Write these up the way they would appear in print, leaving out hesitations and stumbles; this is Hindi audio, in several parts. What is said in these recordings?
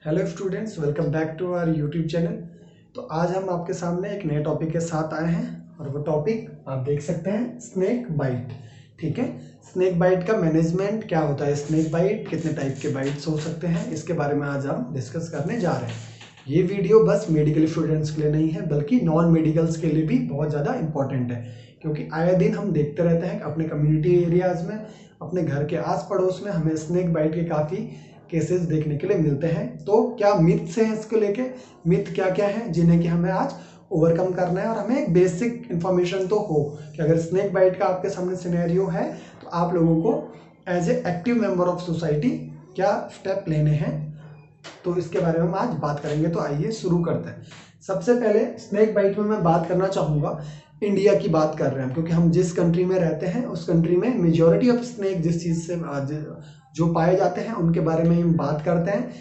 Hello students, welcome back to our YouTube channel. तो आज हम आपके सामने एक नए टॉपिक के साथ आए हैं और वो टॉपिक आप देख सकते हैं स्नेक बाइट। ठीक है, स्नेक बाइट का मैनेजमेंट क्या होता है, स्नेक बाइट कितने टाइप के बाइट्स हो सकते हैं, इसके बारे में आज हम डिस्कस करने जा रहे हैं। ये वीडियो बस मेडिकल स्टूडेंट्स के लिए नहीं है बल्कि नॉन मेडिकल्स के लिए भी बहुत ज़्यादा इंपॉर्टेंट है, क्योंकि आए दिन हम देखते रहते हैं कि अपने कम्युनिटी एरियाज़ में, अपने घर के आस पड़ोस में हमें स्नेक बाइट के काफ़ी केसेस देखने के लिए मिलते हैं। तो क्या मिथ्स हैं इसको लेके, मिथ क्या क्या है जिन्हें कि हमें आज ओवरकम करना है, और हमें एक बेसिक इन्फॉर्मेशन तो हो कि अगर स्नेक बाइट का आपके सामने सिनेरियो है तो आप लोगों को as a active member of society क्या स्टेप लेने हैं, तो इसके बारे में हम आज बात करेंगे। तो आइए शुरू करते हैं। सबसे पहले स्नेक बाइट में मैं बात करना चाहूँगा, इंडिया की बात कर रहे हैं क्योंकि हम जिस कंट्री में रहते हैं उस कंट्री में मेजॉरिटी ऑफ स्नेक जिस चीज़ से जो पाए जाते हैं उनके बारे में हम बात करते हैं।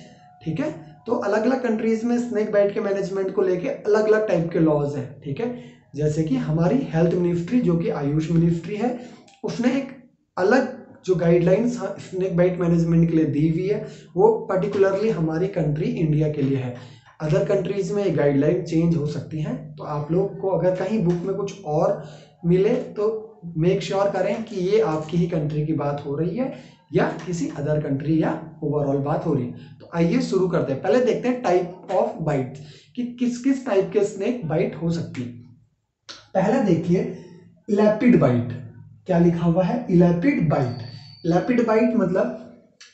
ठीक है, तो अलग अलग कंट्रीज में स्नेक बाइट के मैनेजमेंट को लेके अलग अलग टाइप के लॉज हैं। ठीक है, जैसे कि हमारी हेल्थ मिनिस्ट्री जो कि आयुष मिनिस्ट्री है, उसने एक अलग जो गाइडलाइंस स्नेक बाइट मैनेजमेंट के लिए दी हुई है, वो पर्टिकुलरली हमारी कंट्री इंडिया के लिए है। अदर कंट्रीज में ये गाइडलाइन चेंज हो सकती हैं, तो आप लोग को अगर कहीं बुक में कुछ और मिले तो मेक श्योर करें कि ये आपकी ही कंट्री की बात हो रही है या किसी अदर कंट्री या ओवरऑल बात हो रही है। तो आइए शुरू करते हैं। पहले देखते हैं टाइप ऑफ बाइट कि किस किस टाइप के स्नेक बाइट हो सकती है। पहला देखिए इलेपिड बाइट। क्या लिखा हुआ है? इलेपिड बाइट। इलेपिड बाइट मतलब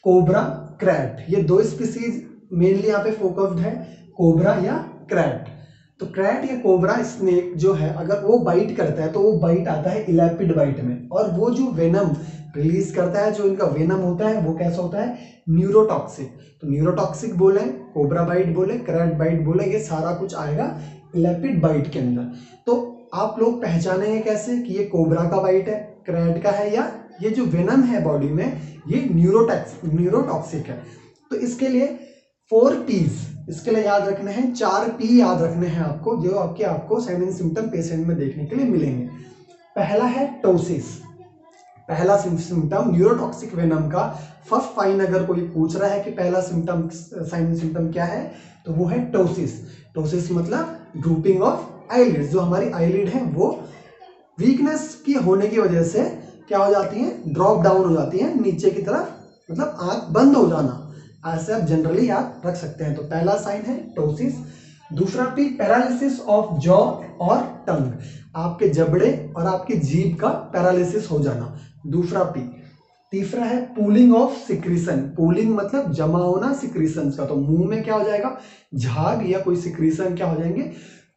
कोबरा, क्रैट, ये दो स्पीसीज मेनली यहाँ पे फोकस्ड है, कोबरा या क्रैट। तो क्रैट या कोबरा स्नेक जो है अगर वो बाइट करता है तो वो बाइट आता है इलेपिड बाइट में, और वो जो वेनम रिलीज करता है, जो इनका वेनम होता है वो कैसा होता है? न्यूरोटॉक्सिक। तो न्यूरोटॉक्सिक बोले, कोबरा बाइट बोले, क्रैट बाइट बोले, ये सारा कुछ आएगा इलेपिड बाइट के अंदर। तो आप लोग पहचानेंगे कैसे कि ये कोबरा का बाइट है, क्रैट का है, या ये जो वेनम है बॉडी में ये न्यूरोटॉक्सिक है। तो इसके लिए 4 P's इसके लिए याद रखने हैं, 4 P याद रखने हैं आपको, जो आपको साइन एंड सिम्टम पेशेंट में देखने के लिए मिलेंगे। पहला है टोसिस। पहला सिम्टम न्यूरोटॉक्सिक वेनम का फर्स्ट साइन अगर कोई पूछ रहा है कि पहला सिम्टम साइन सिम्टम क्या है, तो वो है टोसिस। टोसिस मतलब ड्रूपिंग ऑफ आईलिड। जो हमारी आईलिड है वो वीकनेस की होने की वजह से क्या हो जाती है? ड्रॉप डाउन हो जाती है नीचे की तरफ, मतलब आंख बंद हो जाना। ऐसे आप जनरली याद रख सकते हैं। तो पहला साइन है टोसिस। दूसरा पी पैरालिसिस ऑफ जॉ और टंग, आपके जबड़े और आपकी जीभ का पैरालिसिस हो जाना, दूसरा पी। तीसरा है पूलिंग ऑफ सिक्रीशन। पूलिंग मतलब जमा होना सिक्रीशन का, तो मुंह में क्या हो जाएगा? झाग या कोई सिक्रीशन क्या हो जाएंगे?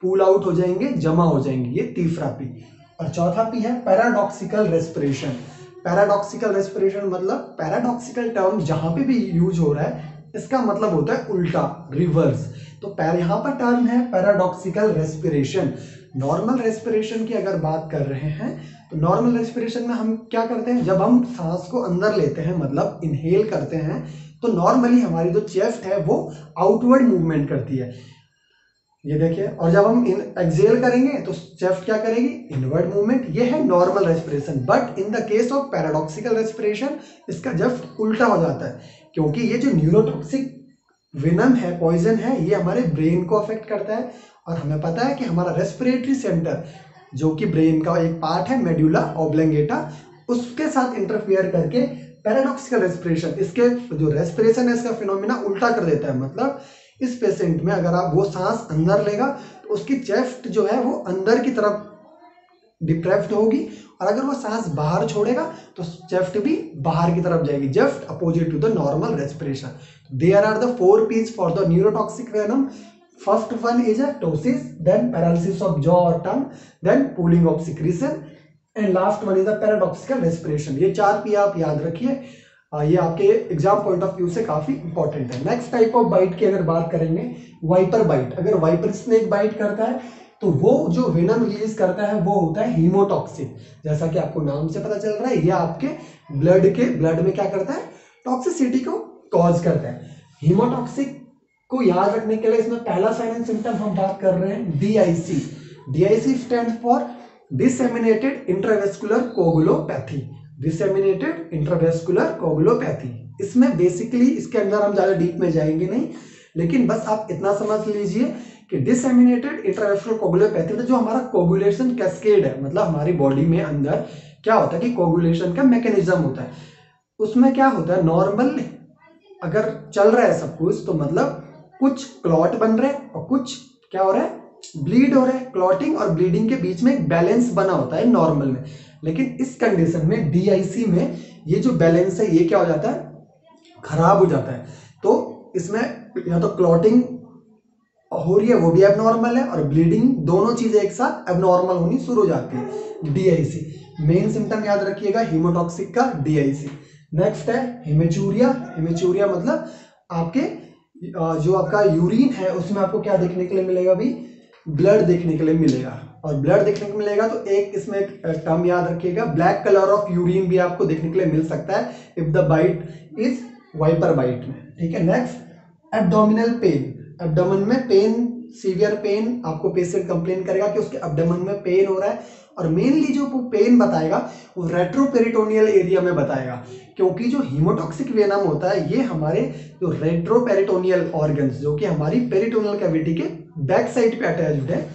पूल आउट हो जाएंगे, जमा हो जाएंगे, ये तीसरा पी। और चौथा पी है पैराडॉक्सिकल रेस्पिरेशन। पैराडॉक्सिकल रेस्पिरेशन मतलब पैराडॉक्सिकल टर्म जहां पे भी यूज हो रहा है इसका मतलब होता है उल्टा, रिवर्स। तो यहाँ पर टर्म है पैराडॉक्सिकल रेस्पिरेशन। नॉर्मल रेस्पिरेशन की अगर बात कर रहे हैं तो नॉर्मल रेस्पिरेशन में हम क्या करते हैं? जब हम सांस को अंदर लेते हैं मतलब इनहेल करते हैं, तो नॉर्मली हमारी जो चेस्ट है वो आउटवर्ड मूवमेंट करती है, ये देखिए। और जब हम एक्सहेल करेंगे तो चेस्ट क्या करेगी? Inward movement. ये है normal respiration. But in the case of paradoxical respiration इसका जस्ट उल्टा हो जाता है, क्योंकि ये जो न्यूरोटॉक्सिक वेनम है, पॉइजन है, ये हमारे ब्रेन को अफेक्ट करता है। और हमें पता है कि हमारा रेस्पिरेटरी सेंटर जो कि ब्रेन का एक पार्ट है, मेडुला ऑब्लंगेटा, उसके साथ इंटरफियर करके पैराडॉक्सिकल रेस्पिरेशन, इसके जो रेस्पिरेशन है इसका फिनोमिना उल्टा कर देता है। मतलब इस पेशेंट में अगर आप वो सांस अंदर लेगा तो उसकी चेस्ट जो है वो अंदर की तरफ डिप्रेस्ड होगी, और अगर वो सांस बाहर छोड़ेगा तो चेस्ट भी बाहर की तरफ जाएगी, just opposite to the normal respiration. There are the 4 P's for the neurotoxic venom. First one is a ptosis, then paralysis of jaw और tongue, then pooling of secretion, and last one is the paradoxical respiration. ये 4 P आप याद रखिए, ये आपके एग्जाम पॉइंट ऑफ व्यू से काफी इंपॉर्टेंट है। नेक्स्ट टाइप ऑफ बाइट की अगर बात करेंगे, वाइपर बाइट। अगर वाइपर स्नेक बाइट करता है तो वो जो वेनम रिलीज करता है वो होता है हीमोटॉक्सिक। जैसा कि आपको नाम से पता चल रहा है, ये आपके ब्लड में क्या करता है? टॉक्सिसिटी को कॉज करता है। हीमोटॉक्सिक को याद रखने के लिए इसमें पहला साइन एंड सिम्टम हम बात कर रहे हैं DIC। DIC stand for disseminated intravascular coagulopathy. Disseminated intravascular coagulopathy. इसमें बेसिकली इसके अंदर हम ज्यादा डीप में जाएंगे नहीं, लेकिन बस आप इतना समझ लीजिए कि डिसएमिनेटेड इंट्रावेस्कुलर कोगुलोपैथी जो हमारा कोगुलेशन कैस्केड है, मतलब हमारी बॉडी में अंदर क्या होता है कि कोगुलेशन का मैकेनिज्म होता है। उसमें क्या होता है, नॉर्मल अगर चल रहा है सब कुछ तो मतलब कुछ क्लॉट बन रहे हैं और कुछ क्या हो रहा है, ब्लीड हो रहा है। क्लॉटिंग और ब्लीडिंग के बीच में एक बैलेंस बना होता है नॉर्मल में, लेकिन इस कंडीशन में डीआईसी में ये जो बैलेंस है ये क्या हो जाता है, खराब हो जाता है। तो इसमें या तो क्लॉटिंग हो रही है वो भी एबनॉर्मल है और ब्लीडिंग, दोनों चीजें एक साथ एबनॉर्मल होनी शुरू हो जाती है। डीआईसी मेन सिम्टम याद रखिएगा हीमोटॉक्सिक का डीआईसी। नेक्स्ट है हेमेचूरिया। हेमेचूरिया मतलब आपके जो आपका यूरिन है उसमें आपको क्या देखने के लिए मिलेगा, भी ब्लड देखने के लिए मिलेगा। और ब्लड देखने को मिलेगा तो एक इसमें एक टर्म याद रखिएगा, ब्लैक कलर ऑफ यूरिन भी आपको देखने के लिए मिल सकता है if the bite is viper bite में, ठीक है। Next abdominal pain. एब्डोमेन में पेन, सीवियर पेन, आपको पेशेंट कंप्लेन करेगा कि उसके एब्डोमेन में पेन हो रहा है और मेनली जो पेन बताएगा वो रेट्रोपेरिटोनियल एरिया में बताएगा, क्योंकि जो हीमोटॉक्सिक वेनम होता है ये हमारे जो रेट्रोपेरिटोनियल ऑर्गन्स जो कि हमारी पेरिटोनियल कैविटी के बैक साइड पे अटैच्ड है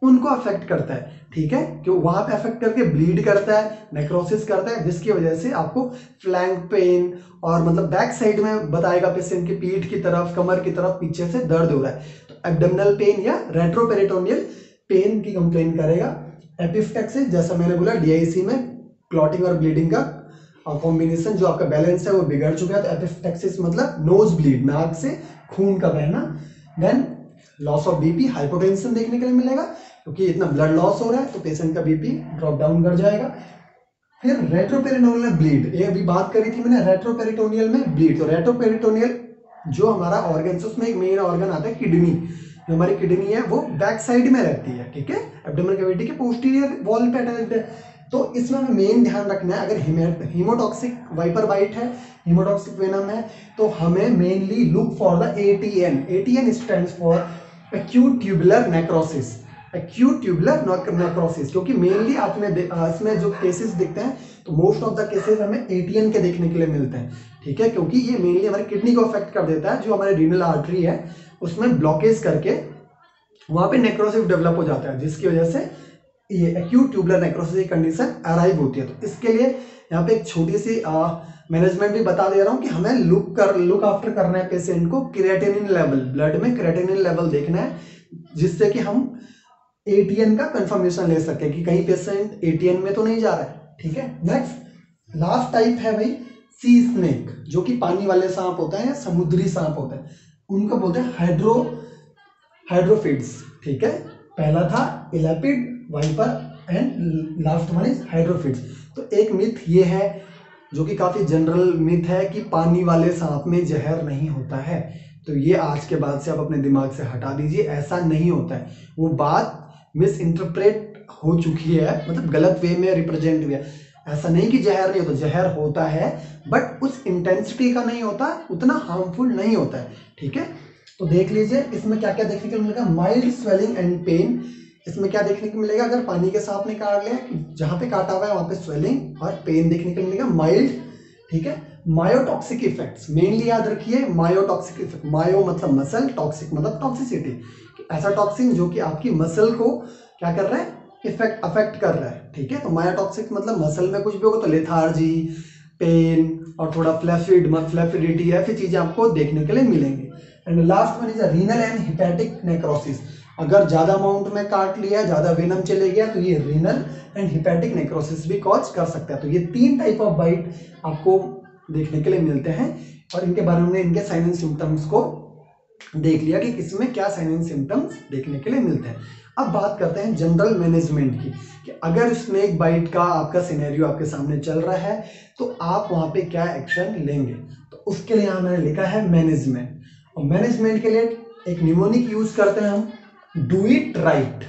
उनको अफेक्ट करता है, ठीक है। क्यों वहां पे अफेक्ट करके ब्लीड करता है, नेक्रोसिस करता है, जिसकी वजह से आपको फ्लैंक पेन और मतलब बैक साइड में बताएगा पेशेंट की पीठ की तरफ, कमर की तरफ पीछे से दर्द हो रहा है, तो एब्डोमिनल पेन या रेट्रोपेरिटोनियल पेन की कंप्लेन करेगा। एपिफ्टेक्सिस जैसा मैंने बोला डीआईसी में क्लॉटिंग और ब्लीडिंग का कॉम्बिनेशन जो आपका बैलेंस है वो बिगड़ चुका है, तो एपिफ्टेक्सिस मतलब नोज ब्लीड, नाक से खून का बहना। Then loss of BP, hypotension देखने के लिए मिलेगा क्योंकि इतना ब्लड लॉस हो रहा है तो पेशेंट का बीपी ड्रॉप डाउन कर जाएगा। फिर रेट्रोपेरिटोनियल ब्लीड, ये अभी बात करी थी मैंने रेट्रोपेरिटोनियल में ब्लीड। तो रेट्रोपेरिटोनियल जो हमारा ऑर्गन है उसमें एक मेन ऑर्गन आता है किडनी। जो हमारी किडनी है वो बैक साइड में रहती है, ठीक है, एब्डोमिनल कैविटी के पोस्टीरियर वॉल पे अटैच्ड है। तो इसमें हमें मेन ध्यान रखना है, अगर हीमोटॉक्सिक वाइपर बाइट है, हीमोटॉक्सिक वेनम है, तो हमें mainly look for the ATN. ATN stands for acute tubular necrosis. Acute tubular necrosis, क्योंकि मेनली आपने इसमें जो केसेस दिखते हैं तो मोस्ट ऑफ द केसेस हमें एटीएन के देखने के लिए मिलते हैं, ठीक है, क्योंकि ये मेनली हमारी किडनी को अफेक्ट कर देता है। जो हमारे रीनल आर्टरी है उसमें ब्लॉकेज करके वहां पे नेक्रोसिस डेवलप हो जाता है, जिसकी वजह से ये acute tubular necrosis condition arrive होती है। तो इसके लिए यहाँ पे एक छोटी सी मैनेजमेंट भी बता दे रहा हूँ कि हमें लुक आफ्टर करना है पेशेंट को। क्रिएटिनिन लेवल, ब्लड में क्रिएटिनिन लेवल देखना है, जिससे कि हम एटीएन का कंफर्मेशन ले सके कि कहीं पेशेंट एटीएन में तो नहीं जा रहा है, ठीक है। नेक्स्ट लास्ट टाइप है भाई सी स्नेक, जो कि पानी वाले सांप होता है या समुद्री सांप होता है, उनको बोलते हैं हाइड्रोफिड्स, ठीक है। पहला था elapid, viper and last one is hydrophids. तो एक मिथ ये है जो कि काफी जनरल मिथ है कि पानी वाले सांप में जहर नहीं होता है, तो ये आज के बाद से आप अपने दिमाग से हटा दीजिए, ऐसा नहीं होता है। वो बात मिस इंटरप्रेट हो चुकी है, मतलब गलत वे में रिप्रेजेंट हुआ। ऐसा नहीं कि जहर नहीं होता, जहर होता है बट उस इंटेंसिटी का नहीं होता, उतना हार्मफुल नहीं होता है, ठीक है। तो देख लीजिए इसमें क्या क्या देखने को मिलेगा, माइल्ड स्वेलिंग एंड पेन। इसमें क्या देखने को मिलेगा, अगर पानी के सांप ने काट लिया, जहां पे काटा हुआ है वहां पे स्वेलिंग और पेन देखने को मिलेगा, माइल्ड, ठीक है। मायोटॉक्सिक इफेक्ट्स मेनली याद रखिए, मायोटॉक्सिक इफेक्ट, मायो मतलब मसल, टॉक्सिक मतलब टॉक्सिसिटी, ऐसा टॉक्सिन जो कि आपकी मसल को क्या कर रहा है, अफेक्ट कर रहा है, ठीक है। तो मायोटॉक्सिक मतलब मसल में कुछ भी होगा तो लेथार्जी, पेन और थोड़ा फ्लैफिडिटी, ऐसी चीजें आपको देखने के लिए मिलेंगी। And last one is renal and hepatic necrosis. अगर ज्यादा अमाउंट में काट लिया, ज्यादा वेनम चले गया तो ये रीनल एंड हिपैटिक नेक्रोसिस भी कॉज कर सकता है। तो ये 3 टाइप ऑफ बाइट आपको देखने के लिए मिलते हैं और इनके बारे में इनके साइन एंड सिम्टम्स को देख लिया कि किसमें क्या साइन एंड सिम्टम्स देखने के लिए मिलते हैं। अब बात करते हैं जनरल मैनेजमेंट की, कि अगर स्नेक बाइट का आपका सिनेरियो आपके सामने चल रहा है तो आप वहां पे क्या एक्शन लेंगे। तो उसके लिए यहाँ मैंने लिखा है मैनेजमेंट, और मैनेजमेंट के लिए एक निमोनिक यूज करते हैं हम, डू इट राइट।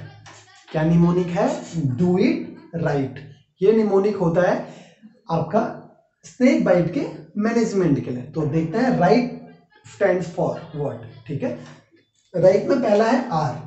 क्या निमोनिक है, डू इट राइट। ये निमोनिक होता है आपका स्नेक बाइट के मैनेजमेंट के लिए। तो देखते हैं राइट स्टैंड्स फॉर व्हाट, ठीक है। राइट में पहला है R.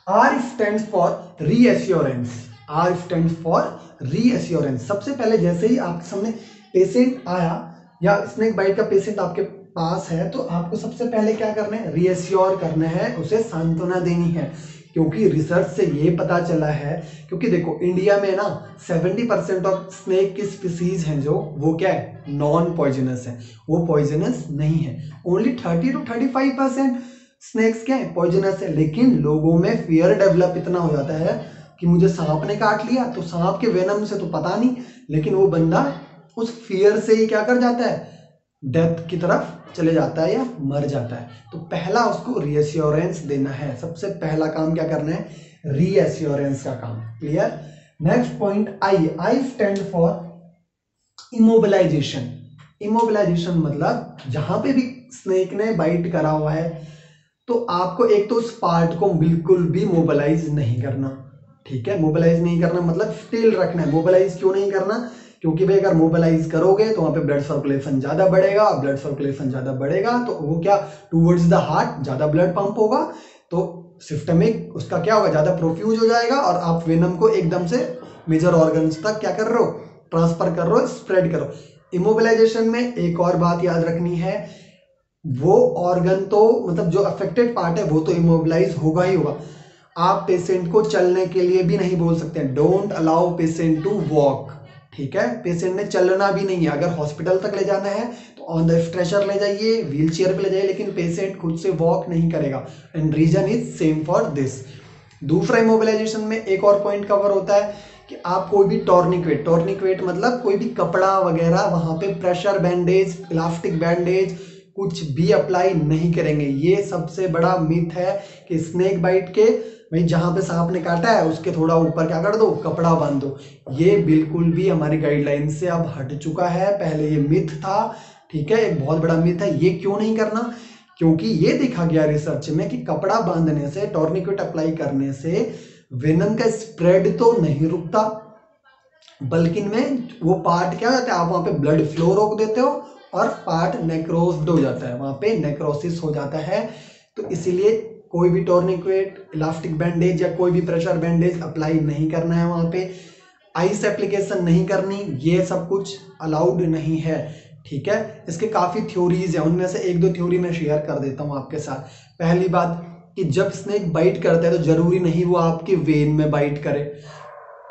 R stands for reassurance. R stands for reassurance. सबसे पहले जैसे ही आपके सामने पेशेंट आया या स्नेक बाइट का पेशेंट आपके पास है तो आपको सबसे पहले क्या करना है, रीएश्योर करना है, उसे सांत्वना देनी है। क्योंकि रिसर्च से ये पता चला है, क्योंकि देखो इंडिया में ना 70% ऑफ स्नेक की स्पीसीज हैं जो वो क्या है, नॉन पॉइजनस है, वो पॉइजनस नहीं है। ओनली 30 to 35% स्नेक्स क्या है, पॉइजनस है। लेकिन लोगों में फियर डेवलप इतना हो जाता है कि मुझे सांप ने काट लिया, तो सांप के वेनम से तो पता नहीं, लेकिन वो बंदा उस फियर से ही क्या कर जाता है, डेथ की तरफ चले जाता है या मर जाता है। तो पहला उसको रीएश्योरेंस देना है, सबसे पहला काम क्या करना है, रीएश्योरेंस का काम। Clear. Next point I stand for immobilization. Immobilization मतलब जहां पे भी स्नेक ने बाइट करा हुआ है तो आपको एक तो उस पार्ट को बिल्कुल भी मोबिलाइज नहीं करना, ठीक है। मोबिलाइज नहीं करना मतलब स्टिल रखना है। मोबिलाइज क्यों नहीं करना, क्योंकि भाई अगर मोबिलाइज करोगे तो वहां पे ब्लड सर्कुलेशन ज्यादा बढ़ेगा, ब्लड सर्कुलेशन ज्यादा बढ़ेगा तो वो क्या, टूवर्ड्स द हार्ट ज्यादा ब्लड पंप होगा, तो सिस्टमिक उसका क्या होगा, ज्यादा प्रोफ्यूज हो जाएगा और आप वेनम को एकदम से मेजर ऑर्गन्स तक क्या कर रहे हो, ट्रांसफर कर रहे हो, स्प्रेड करो। इमोबिलाइजेशन में एक और बात याद रखनी है, वो ऑर्गन तो मतलब जो अफेक्टेड पार्ट है वो तो इमोबिलाइज होगा ही होगा। आप पेशेंट को चलने के लिए भी नहीं बोल सकते, don't allow patient to walk, ठीक है। पेशेंट ने चलना भी नहीं है, अगर हॉस्पिटल तक ले जाना है तो ऑन द स्ट्रेचर ले जाइए, व्हील चेयर पे ले जाइए, लेकिन पेशेंट खुद से वॉक नहीं करेगा। And reason is same for this. दूसरा इमोबिलाइजेशन में एक और पॉइंट कवर होता है कि आप कोई भी टॉर्निक्वेट, टॉर्निक्वेट मतलब कोई भी कपड़ा वगैरह वहां पे प्रेशर बैंडेज, इलास्टिक बैंडेज कुछ भी अप्लाई नहीं करेंगे। ये सबसे बड़ा मिथ है कि स्नेक बाइट के भाई जहां पे सांप ने काटा है उसके थोड़ा ऊपर क्या कर दो, कपड़ा बांध दो। ये बिल्कुल भी हमारी गाइडलाइन से अब हट चुका है, पहले ये मिथ था, ठीक है, एक बहुत बड़ा मिथ है। ये क्यों नहीं करना, क्योंकि ये देखा गया रिसर्च में कि कपड़ा बांधने से, टॉर्निक्वेट अप्लाई करने से वेनम का स्प्रेड तो नहीं रुकता, बल्कि में वो पार्ट क्या होता है, आप वहां पे ब्लड फ्लो रोक देते हो और पार्ट नेक्रोस्ड हो जाता है, वहां पे नेक्रोसिस हो जाता है। तो इसीलिए कोई भी टॉर्निक्वेट, इलास्टिक बैंडेज या कोई भी प्रेशर बैंडेज अप्लाई नहीं करना है वहां पे, आइस एप्लीकेशन नहीं करनी, ये सब कुछ अलाउड नहीं है, ठीक है। इसके काफी थ्योरीज है, उनमें से एक दो थ्योरी मैं शेयर कर देता हूं आपके साथ। पहली बात कि जब स्नेक बाइट करता है तो जरूरी नहीं वो आपके वेन में बाइट करे।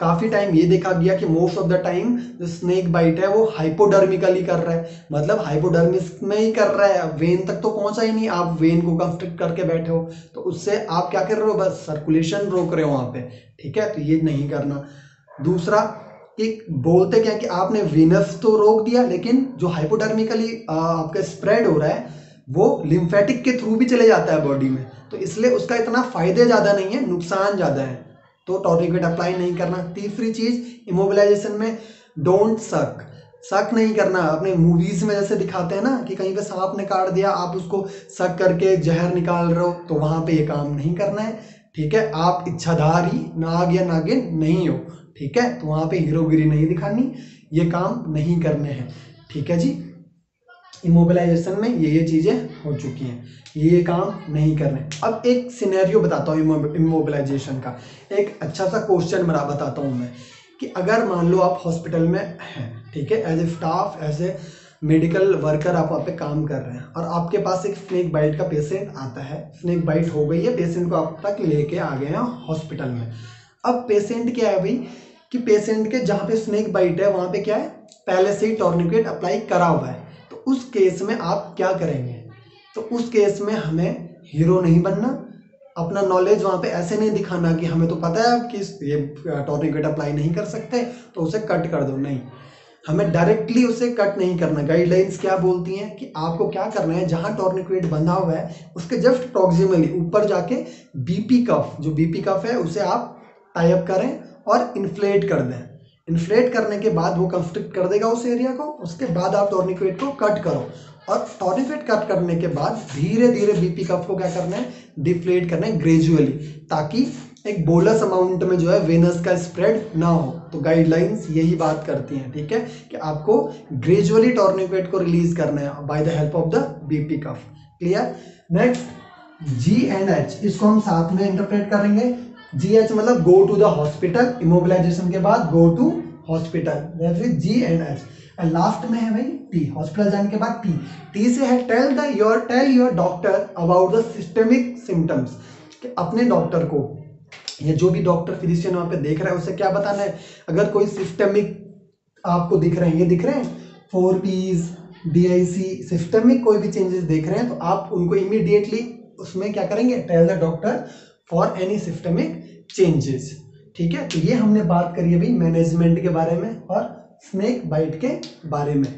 काफी टाइम ये देखा गया कि मोस्ट ऑफ द टाइम जो स्नेक बाइट है वो हाइपोडर्मिकली कर रहा है, मतलब हाइपोडर्मिस में ही कर रहा है, वेन तक तो पहुंचा ही नहीं, आप वेन को कंस्ट्रिक्ट करके बैठे हो, तो उससे आप क्या कर रहे हो, बस सर्कुलेशन रोक रहे हो वहां पे, ठीक है। तो ये नहीं करना। दूसरा, एक बोलते क्या कि आपने वेनस तो रोक दिया, लेकिन जो हाइपोडर्मिकली आपका स्प्रेड हो रहा है वो लिम्फेटिक के थ्रू भी चले जाता है बॉडी में, तो इसलिए उसका इतना फायदे ज्यादा नहीं है, नुकसान ज्यादा है, तो टॉर्निक्वेट अप्लाई नहीं करना। तीसरी चीज इमोबिलाइजेशन में, डोंट सक, सक नहीं करना। अपने मूवीज में जैसे दिखाते हैं ना कि कहीं पे सांप ने काट दिया, आप उसको सक करके जहर निकाल रहे हो, तो वहां पे ये काम नहीं करना है, ठीक है। आप इच्छाधारी नाग या नागिन नहीं हो, ठीक है, तो वहां पे हीरोगिरी नहीं दिखानी, ये काम नहीं करने हैं, ठीक है जी। इमोबिलाइजेशन में ये चीजें हो चुकी हैं, ये काम नहीं करने। अब एक सिनेरियो बताता हूँ इमोबिलाइजेशन का, एक अच्छा सा क्वेश्चन बना बताता हूँ मैं, कि अगर मान लो आप हॉस्पिटल में हैं, ठीक है, as a staff, as a medical worker आप वहाँ पे काम कर रहे हैं और आपके पास एक स्नेक बाइट का पेशेंट आता है, स्नेक बाइट हो गई है, पेशेंट को आप तक लेके आ गए हैं हॉस्पिटल में। अब पेशेंट क्या है भाई, कि पेशेंट के जहाँ पे स्नेक बाइट है वहाँ पे क्या है, पहले से ही टॉर्निकेट अप्लाई करा हुआ है, तो उस केस में आप क्या करेंगे, तो उस केस में हमें हीरो नहीं बनना, अपना नॉलेज वहां पे ऐसे नहीं दिखाना कि हमें तो पता है कि ये टॉर्निकेट अप्लाई नहीं कर सकते तो उसे कट कर दो, नहीं, हमें डायरेक्टली उसे कट नहीं करना। गाइडलाइंस क्या बोलती हैं कि आपको क्या करना है, जहां टॉर्निकेट बंधा हुआ है उसके जस्ट प्रॉक्सिमली ऊपर जाके बीपी कफ, जो बीपी कफ है उसे आप टाई अप करें और इन्फ्लेट कर दें। इन्फ्लेट करने के बाद वो कंस्ट्रिक्ट कर देगा उस एरिया को, उसके बाद आप टॉर्निकेट को कट करो और टॉर्निकेट कट करने के बाद धीरे धीरे बीपी कफ को क्या करना है, डिफ्लेट करना है ग्रेजुअली, ताकि एक बोलस अमाउंट में जो है वेनस का स्प्रेड ना हो। तो गाइडलाइंस यही बात करती हैं, ठीक है, कि आपको ग्रेजुअली टॉर्निकेट को रिलीज करना है by the help of the BP cuff. Clear. Next G and H, इसको हम साथ में इंटरप्रेट करेंगे। जी एच मतलब go to the hospital, immobilization के बाद गो टू हॉस्पिटल, या फिर जी एंड एच, और लास्ट में है भाई टी, हॉस्पिटल जाने के बाद टी। टी से है tell your doctor about the systemic symptoms, कि अपने डॉक्टर को, या जो भी डॉक्टर फिजिशियन वहाँ पे देख रहा है उसे क्या बताना है, अगर कोई सिस्टमिक आपको दिख रहे हैं, ये दिख रहे हैं 4 P's DIC, सिस्टमिक कोई भी चेंजेस देख रहे हैं तो आप उनको इमीडिएटली उसमें क्या करेंगे, tell the doctor for any systemic changes. ठीक है, तो ये हमने बात करी अभी मैनेजमेंट के बारे में और स्नेक बाइट के बारे में।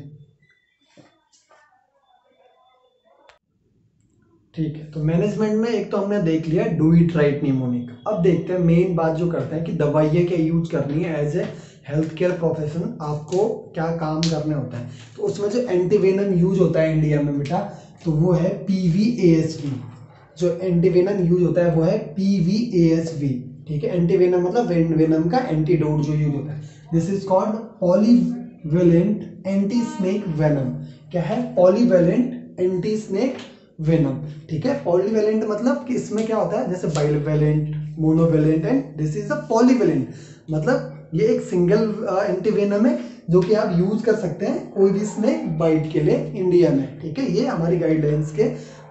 ठीक है, तो मैनेजमेंट में एक तो हमने देख लिया डू इट राइट निमोनिक। अब देखते हैं मेन बात जो करते हैं कि दवाइयाँ क्या यूज करनी है as a health care profession, आपको क्या काम करने होता है। तो उसमें जो एंटीवेनम यूज होता है इंडिया में बेटा, तो वो है PVASV। जो एंटीवेनम यूज होता है वो है PVASV। ठीक है, एंटीवेनम मतलब वेनम का एंटीडोट जो यूज होता है। This is called polyvalent anti snake venom. क्या है, पॉलीवेलेंट एंटी स्नेक वेनम। ठीक है, पॉलीवेलेंट मतलब कि इसमें क्या होता है, जैसे bivalent, monovalent and this is a polyvalent, मतलब ये एक सिंगल एंटीवेनम है जो कि आप यूज कर सकते हैं कोई भी स्नेक बाइट के लिए इंडिया में। ठीक है, ये हमारी गाइडलाइंस के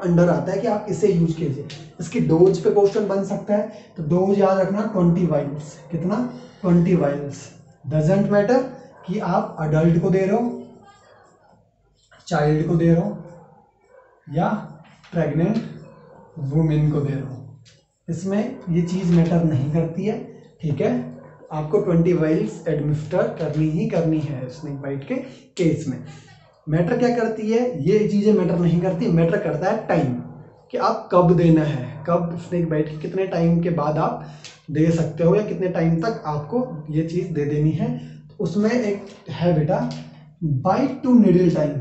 अंडर आता है कि आप इसे यूज कीजिए। इसकी डोज पे क्वेश्चन बन सकता है, तो डोज याद रखना 20 वाइल्स। कितना, 20 वाइल्स। डजेंट मैटर कि आप अडल्ट को दे रहे हो, चाइल्ड को दे रहे हो, या प्रेग्नेंट वुमेन को दे रहे हो, इसमें ये चीज मैटर नहीं करती है। ठीक है, आपको 20 वाइल्स एडमिनिस्टर करनी ही करनी है स्नेक बाइट के केस में। मैटर क्या करती है, ये चीजें मैटर नहीं करती, मैटर करता है टाइम, कि आप कब देना है, कब स्नेक बाइट के कितने टाइम के बाद आप दे सकते हो, या कितने टाइम तक आपको ये चीज दे देनी है। तो उसमें एक है बेटा bite to needle time,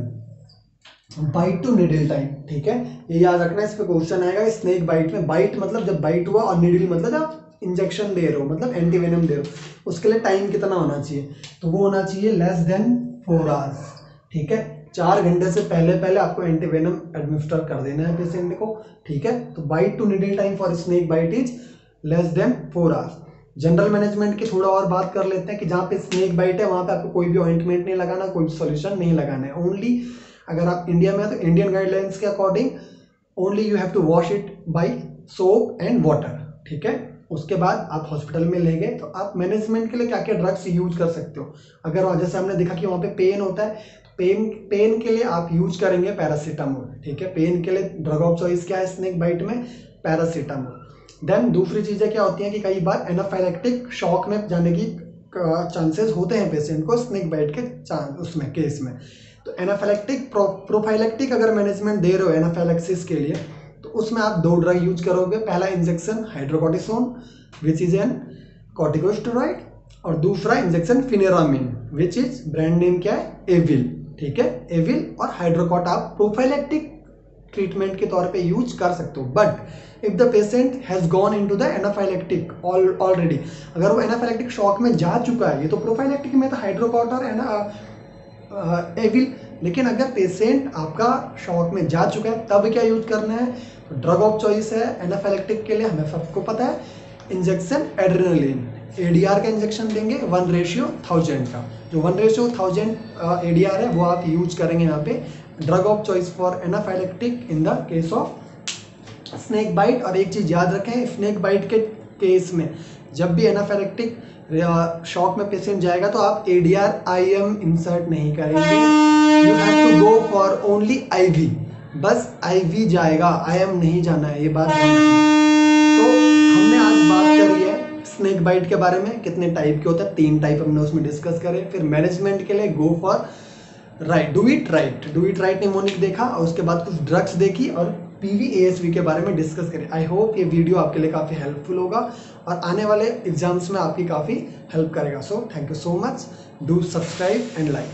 bite to needle time. ठीक है, ये याद रखना, इस पे क्वेश्चन आएगा। स्नेक बाइट में बाइट मतलब जब बाइट हुआ, और निडल मतलब जब इंजेक्शन दे रहे हो, मतलब एंटीवेनम दे रहे हो, उसके लिए टाइम कितना होना चाहिए, तो वो होना चाहिए लेस देन 4 आवर्स। ठीक है, 4 घंटे से पहले पहले आपको एंटीवेनम एडमिनिस्टर कर देना है पेशेंट को। ठीक है, तो bite to needle time for snake bite is less than 4 hours. General management की थोड़ा और बात कर लेते हैं कि जहाँ पे स्नेक बाइट है वहाँ पे आपको कोई भी ऑइंटमेंट नहीं लगाना, कोई भी सॉल्यूशन नहीं लगाना है। ओनली अगर आप इंडिया में है तो इंडियन गाइडलाइंस के according only you have to wash it by soap and water. ठीक है, उसके बाद आप हॉस्पिटल में ले गए तो आप मैनेजमेंट के लिए क्या क्या ड्रग्स यूज कर सकते हो। अगर जैसे हमने देखा कि वहाँ पे पेन होता है, पेन के लिए आप यूज करेंगे पैरासीटामोल। ठीक है, पेन के लिए ड्रग ऑफ चॉइस क्या है स्नेक बाइट में, पैरासीटामोल। देन दूसरी चीजें क्या होती हैं कि कई बार एनाफाइलेक्टिक शॉक में जाने की चांसेस होते हैं पेशेंट को स्नेक बाइट के उसमें केस में। तो एनाफाइलेक्टिक प्रोफाइलेक्टिक अगर मैनेजमेंट दे रहे हो एनाफाइलेक्सिस के लिए, तो उसमें आप 2 ड्रग यूज करोगे। पहला injection hydrocortisone which is an corticosteroid, और दूसरा injection pheniramine which is brand name क्या है, एविल। ठीक है, एविल और हाइड्रोकॉट आप प्रोफाइलेक्टिक ट्रीटमेंट के तौर पे यूज कर सकते हो। But if the patient has gone into the anaphylactic already, अगर वो एनाफाइलेक्टिक शॉक में जा चुका है, ये तो प्रोफाइलेक्टिक में था हाइड्रोकॉट और एविल, लेकिन अगर पेशेंट आपका शॉक में जा चुका है तब क्या यूज करना है, तो ड्रग ऑफ चॉइस है एनाफाइलेक्टिक के लिए, हमें सबको पता है, इंजेक्शन एड्रेनलिन। एडीआर का इंजेक्शन देंगे 1:1000 का, जो 1:1000 एडीआर है वो आप यूज करेंगे यहाँ पे। Drug of choice for anaphylactic in the case of snake bite. और एक चीज याद रखें, स्नेक बाइट के केस में जब भी एनाफाइलेक्टिक शॉक में पेशेंट जाएगा तो आप एडीआर IM इंसर्ट नहीं करेंगे, you have to go for only IV, बस IV जाएगा, IM नहीं जाना है, ये बात ध्यान रखना। तो हमने आज बात करी है स्नेक बाइट के बारे में, कितने टाइप के होते हैं, 3 टाइप हमने उसमें डिस्कस करे। फिर मैनेजमेंट के लिए go for right, do it right mnemonic देखा, और उसके बाद कुछ ड्रग्स देखी और PVASV के बारे में डिस्कस करें। आई होप ये वीडियो आपके लिए काफ़ी हेल्पफुल होगा और आने वाले एग्जाम्स में आपकी काफ़ी हेल्प करेगा। So thank you so much, do subscribe and like.